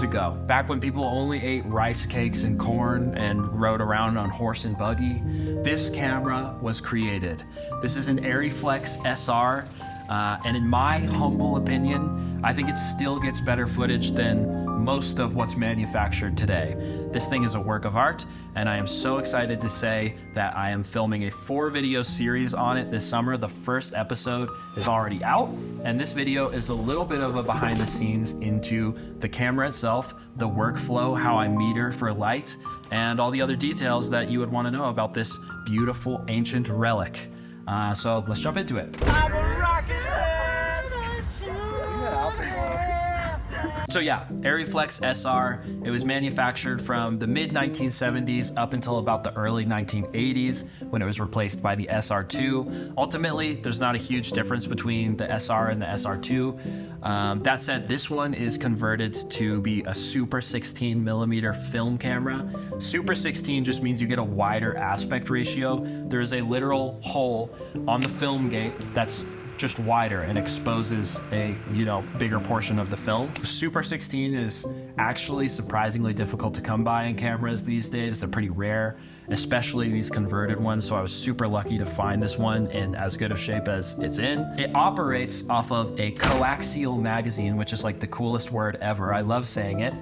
ago, back when people only ate rice cakes and corn and rode around on horse and buggy, this camera was created. This is an Arriflex SR, and in my humble opinion, I think it still gets better footage than most of what's manufactured today. This thing is a work of art, and I am so excited to say that I am filming a 4-video series on it this summer. The first episode is already out, and this video is a little bit of a behind the scenes into the camera itself, the workflow, how I meter for light, and all the other details that you would want to know about this beautiful ancient relic. So let's jump into it. So yeah, Arriflex SR, it was manufactured from the mid-1970s up until about the early 1980s when it was replaced by the SR2. Ultimately, there's not a huge difference between the SR and the SR2. That said, this one is converted to be a Super 16 millimeter film camera. Super 16 just means you get a wider aspect ratio. There is a literal hole on the film gate that's just wider and exposes a bigger portion of the film. Super 16 is actually surprisingly difficult to come by in cameras these days. They're pretty rare, especially these converted ones, so I was super lucky to find this one in as good of shape as it's in. It operates off of a coaxial magazine, which is like the coolest word ever. I love saying it.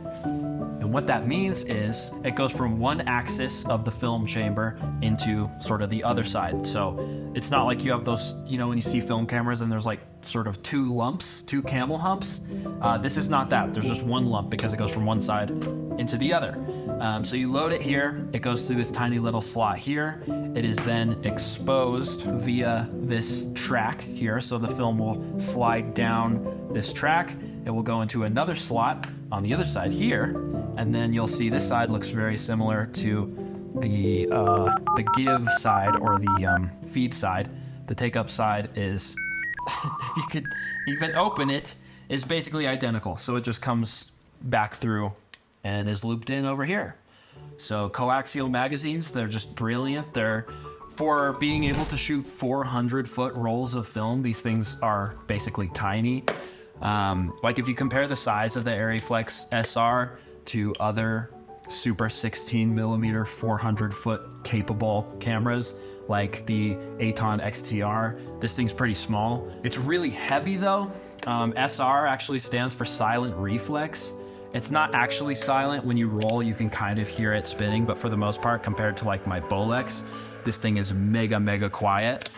And what that means is it goes from one axis of the film chamber into sort of the other side. So it's not like you have those, when you see film cameras and there's like sort of two lumps, two camel humps. This is not that. There's just one lump because it goes from one side into the other. So you load it here. It goes through this tiny little slot here. It is then exposed via this track here. So the film will slide down this track. It will go into another slot on the other side here. And then you'll see this side looks very similar to the give side or the feed side. The take-up side is, if you could even open it, is basically identical. So it just comes back through and is looped in over here. So coaxial magazines, they're just brilliant. They're for being able to shoot 400-foot rolls of film. These things are basically tiny. Like if you compare the size of the Arriflex SR to other Super 16 millimeter 400-foot capable cameras like the Aton XTR, this thing's pretty small. It's really heavy though. SR actually stands for silent reflex. It's not actually silent. When you roll, you can kind of hear it spinning, but for the most part, compared to like my Bolex, this thing is mega quiet.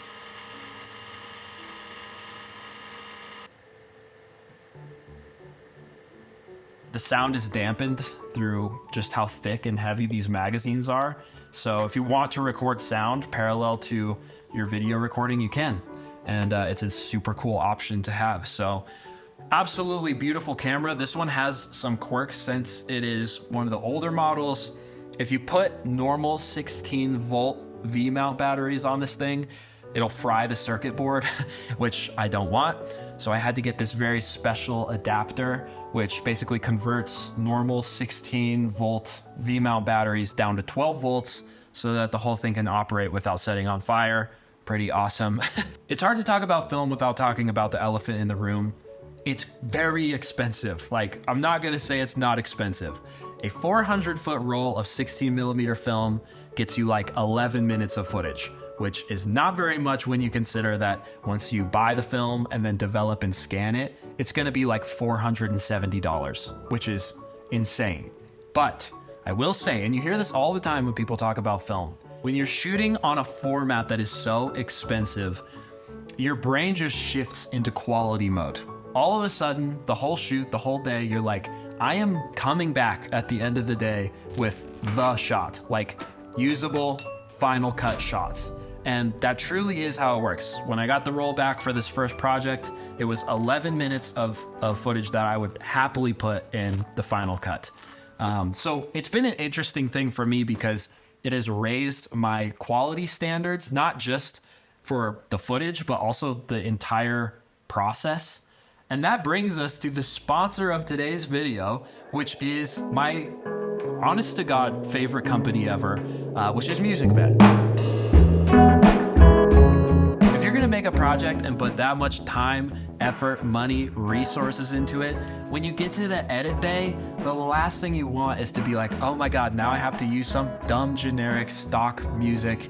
The sound is dampened through just how thick and heavy these magazines are. So if you want to record sound parallel to your video recording, you can. And it's a super cool option to have. So absolutely beautiful camera. This one has some quirks since it is one of the older models. If you put normal 16-volt V-mount batteries on this thing, it'll fry the circuit board, which I don't want. So I had to get this very special adapter, which basically converts normal 16-volt V-mount batteries down to 12 volts so that the whole thing can operate without setting on fire. Pretty awesome. It's hard to talk about film without talking about the elephant in the room. It's very expensive. Like, I'm not gonna say it's not expensive. A 400-foot roll of 16 millimeter film gets you like 11 minutes of footage, which is not very much when you consider that once you buy the film and then develop and scan it, it's gonna be like $470, which is insane. But I will say, and you hear this all the time when people talk about film, when you're shooting on a format that is so expensive, your brain just shifts into quality mode. All of a sudden, the whole shoot, the whole day, you're like, I am coming back at the end of the day with the shot, like usable final cut shots. And that truly is how it works. When I got the roll back for this first project, it was 11 minutes of footage that I would happily put in the final cut. So it's been an interesting thing for me because it has raised my quality standards, not just for the footage, but also the entire process. And that brings us to the sponsor of today's video, which is my honest to God favorite company ever, which is MusicBed. If you're gonna make a project and put that much time, effort, money, resources into it, when you get to the edit bay, the last thing you want is to be like, oh my God, now I have to use some dumb generic stock music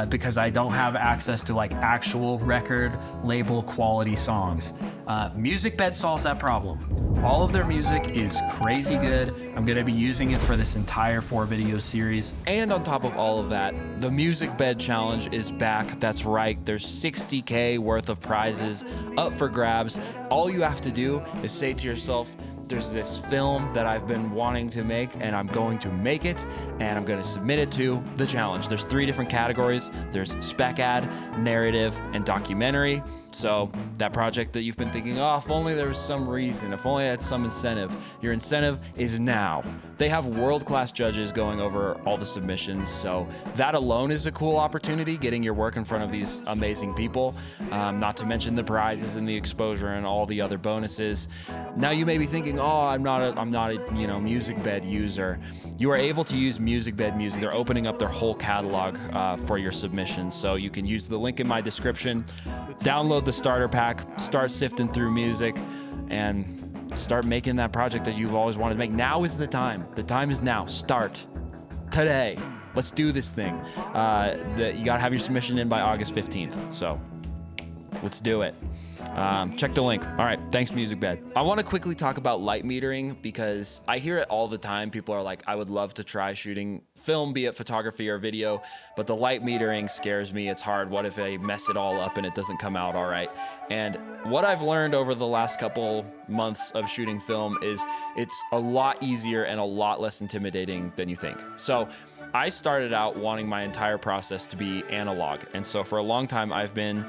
because I don't have access to like actual record label quality songs. MusicBed solves that problem. All of their music is crazy good. I'm gonna be using it for this entire 4-video series. And on top of all of that, the MusicBed Challenge is back. That's right, there's $60K worth of prizes up for grabs. All you have to do is say to yourself, there's this film that I've been wanting to make and I'm going to make it and I'm going to submit it to the challenge. There's 3 different categories. There's spec ad, narrative, and documentary. So that project that you've been thinking, oh, if only there was some reason, if only I had some incentive, your incentive is now. They have world-class judges going over all the submissions, so that alone is a cool opportunity, getting your work in front of these amazing people, not to mention the prizes and the exposure and all the other bonuses. Now you may be thinking, oh, I'm not a MusicBed user. You are able to use MusicBed Music. They're opening up their whole catalog for your submissions, so you can use the link in my description, download the starter pack, start sifting through music, and start making that project that you've always wanted to make. Now is the time. The time is now. Start today. Let's do this thing. You gotta have your submission in by August 15th. So let's do it. Check the link. All right, thanks MusicBed. I want to quickly talk about light metering because I hear it all the time. People are like, I would love to try shooting film, be it photography or video, but the light metering scares me. It's hard. What if I mess it all up and it doesn't come out all right? And what I've learned over the last couple months of shooting film is it's a lot easier and a lot less intimidating than you think. So I started out wanting my entire process to be analog. And so for a long time, I've been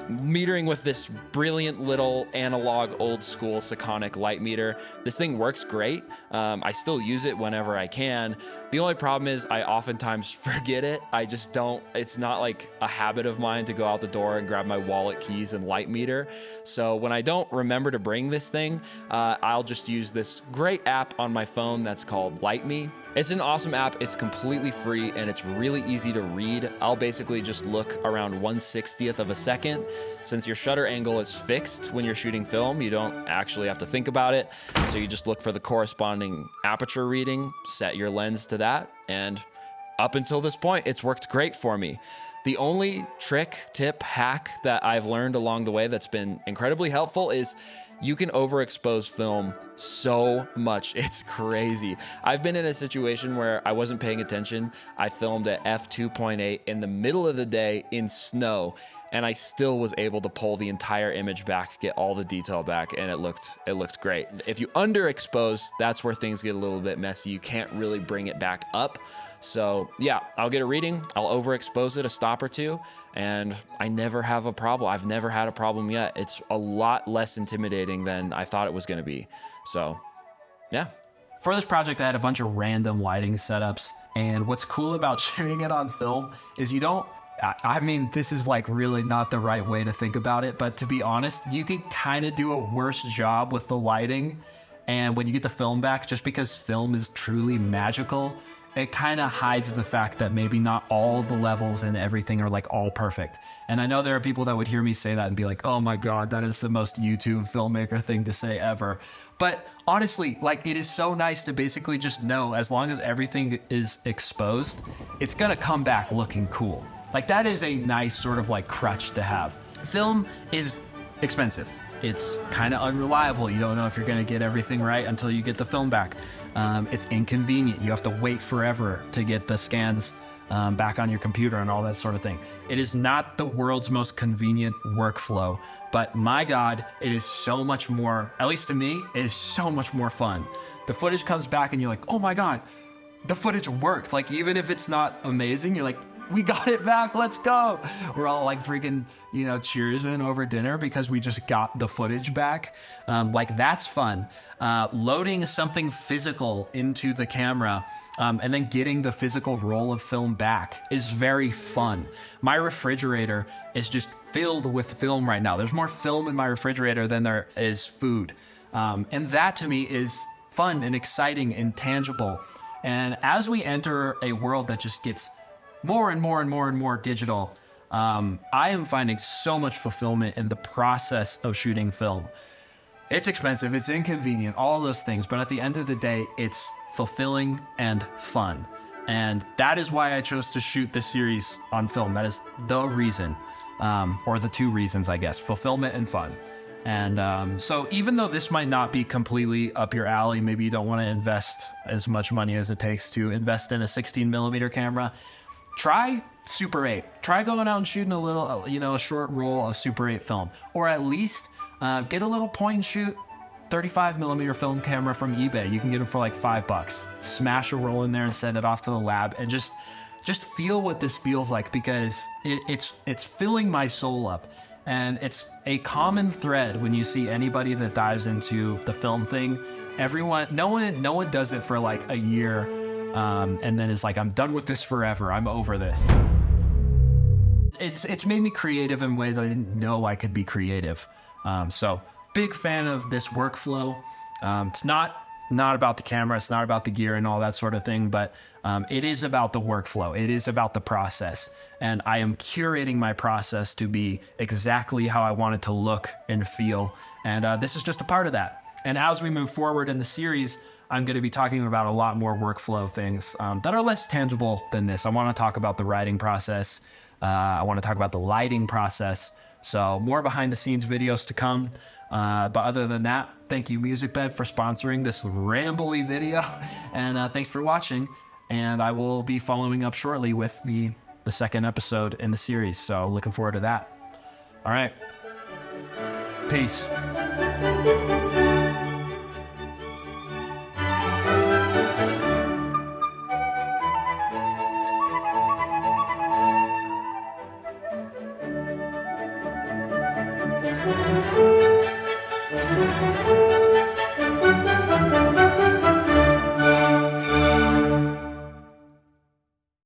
metering with this brilliant little analog old school Sekonic light meter. This thing works great. I still use it whenever I can. The only problem is I oftentimes forget it. I just don't, it's not like a habit of mine to go out the door and grab my wallet, keys, and light meter. So when I don't remember to bring this thing, I'll just use this great app on my phone that's called Light Me. It's an awesome app. It's completely free and it's really easy to read. I'll basically just look around 1/60th of a second. Since your shutter angle is fixed when you're shooting film, you don't actually have to think about it. So you just look for the corresponding aperture reading, set your lens to that, and up until this point, it's worked great for me. The only trick, tip, hack that I've learned along the way that's been incredibly helpful is you can overexpose film so much. It's crazy. I've been in a situation where I wasn't paying attention. I filmed at f2.8 in the middle of the day in snow, and I still was able to pull the entire image back, get all the detail back, and it looked great. If you underexpose, that's where things get a little bit messy. You can't really bring it back up. So yeah, I'll get a reading, I'll overexpose it a stop or two, and I never have a problem. I've never had a problem yet. It's a lot less intimidating than I thought it was gonna be. So yeah. For this project, I had a bunch of random lighting setups, and what's cool about shooting it on film is you don't, I mean, this is like really not the right way to think about it, but to be honest, you can kind of do a worse job with the lighting, and when you get the film back, just because film is truly magical, it kind of hides the fact that maybe not all the levels and everything are like all perfect. And I know there are people that would hear me say that and be like, oh my God, that is the most YouTube filmmaker thing to say ever. But honestly, like, it is so nice to basically just know as long as everything is exposed, it's gonna come back looking cool. Like, that is a nice sort of like crutch to have. Film is expensive. It's kind of unreliable. You don't know if you're gonna get everything right until you get the film back. It's inconvenient. You have to wait forever to get the scans back on your computer and all that sort of thing. It is not the world's most convenient workflow, but my God, it is so much more, at least to me, it is so much more fun. The footage comes back and you're like, oh my God, the footage worked. Like, even if it's not amazing, you're like, we got it back, let's go. We're all like freaking, cheersing over dinner because we just got the footage back. Like, that's fun. Loading something physical into the camera and then getting the physical roll of film back is very fun. My refrigerator is just filled with film right now. There's more film in my refrigerator than there is food. And that to me is fun and exciting and tangible. And as we enter a world that just gets more and more and more and more digital, I am finding so much fulfillment in the process of shooting film. It's expensive, it's inconvenient, all those things, but at the end of the day, it's fulfilling and fun. And that is why I chose to shoot this series on film. That is the reason, or the two reasons, I guess, fulfillment and fun. And so even though this might not be completely up your alley, maybe you don't want to invest as much money as it takes to invest in a 16mm camera, try Super 8. Try going out and shooting a little, a short roll of Super 8 film, or at least get a little point and shoot 35mm film camera from eBay. You can get them for like $5. Smash a roll in there and send it off to the lab, and just feel what this feels like, because it's filling my soul up. And it's a common thread when you see anybody that dives into the film thing. No one does it for like a year, and then is like, I'm done with this forever. I'm over this. It's made me creative in ways I didn't know I could be creative. So big fan of this workflow. It's not about the camera, it's not about the gear and all that sort of thing, but it is about the workflow. It is about the process. And I am curating my process to be exactly how I want it to look and feel. And this is just a part of that. And as we move forward in the series, I'm going to be talking about a lot more workflow things that are less tangible than this. I want to talk about the writing process. I want to talk about the lighting process. So more behind the scenes videos to come. But other than that, thank you MusicBed for sponsoring this rambly video. And thanks for watching. And I will be following up shortly with the second episode in the series. So looking forward to that. All right. Peace.